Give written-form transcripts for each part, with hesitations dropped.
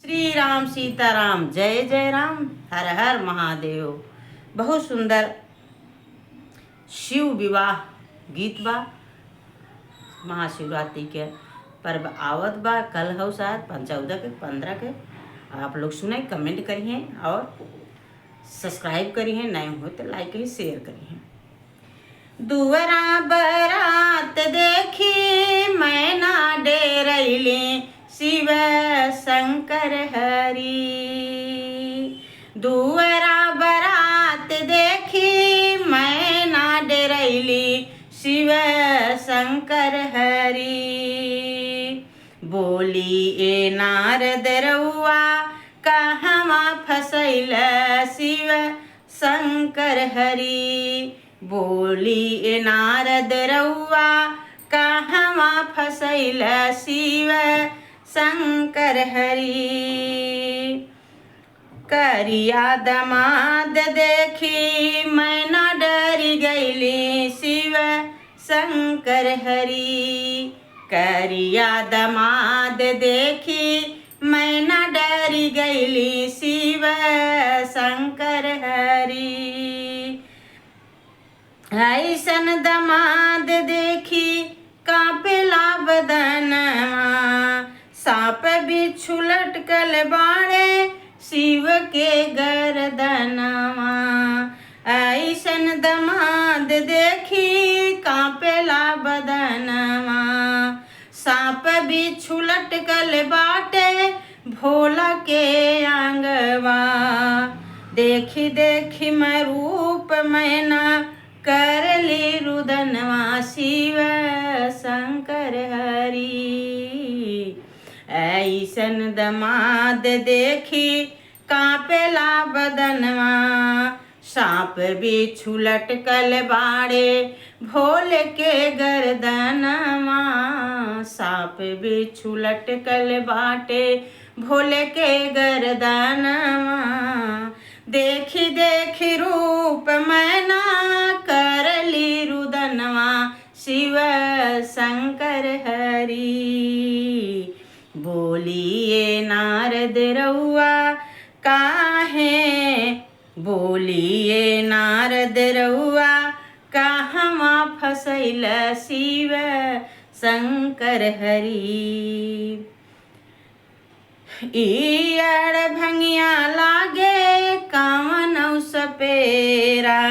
श्री राम सीताराम, जय जय राम, हर हर महादेव। बहुत सुंदर शिव विवाह गीत बा। महाशिवरात्रि के पर्व आवत बा, कल हो शायद 14 के 15 के। आप लोग सुने, कमेंट करिए और सब्सक्राइब करिए, नए हो तो लाइक करिए, शेयर करिए। दुवरा बरात देखी मैना डेरैली, शिव शंकर हरि। दुवरा बरात देखी मैना डेरैली, शिव शंकर हरि। बोली ए नारद रउआ कहवा फसैल, शिव शंकर हरि। बोली ए नारद रउआ कहवा फसैल, शिव शंकर हरि। करिया दमाद देखी मैना डरी गईली, शिव शंकर हरि। करिया दमाद देखी मैना डरी गईली, शिव शंकर हरि। ऐसन दमाद देखी कांपेला बदनवा, सांप बिच्छू लटकल बाड़े शिव के गर्दनवा। ऐसन दमाद देखी कांपेला बदनवा, सांप बिच्छू लटकल बाटे भोला के आंगवा। देखी देखी मैं रूप मैना करली रुदनवा, शिव शंकर हरि। ऐसन दमाद देखी कांपेला बदनवा, सांप बिच्छू लटकल बाड़े भोले के गर्दनवा। सांप बिच्छू लटकल बाटे भोले के गर्दनवा। देखी देखी रूप मैना करली रुदनवा, शिव शंकर हरि। बोलिए नारद रउआ काहे, बोलिए नारद रउआ कहवा फसैल, शिव शंकर हरि। ईड़ भंगिया लागे कावन सपेरा,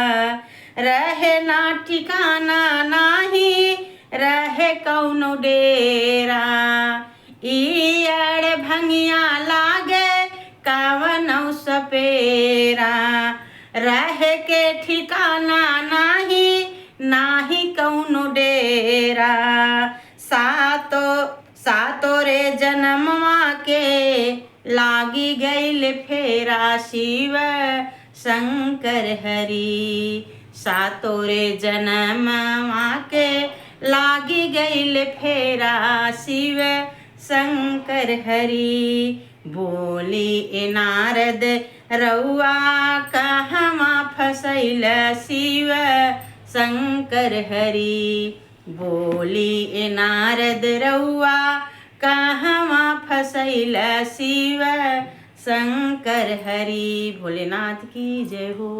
रहे ना ठिकाना नाही रहे कौनो डेरा। ईड़ भंगिया लागे कावन सपेरा, रहे के ठिकाना नाही कौनो डेरा। सातो रे जन्मवा के लागी गईल फेरा, शिव शंकर हरि। सातो रे जन्मवा के लागी गईल फेरा, शिव शंकर हरि। बोली ए नारद रउआ कहवा फसैल, शिव शंकर हरि। बोली ए नारद रउआ कहवा फसैल, शिव शंकर हरि। भोलेनाथ की जय हो।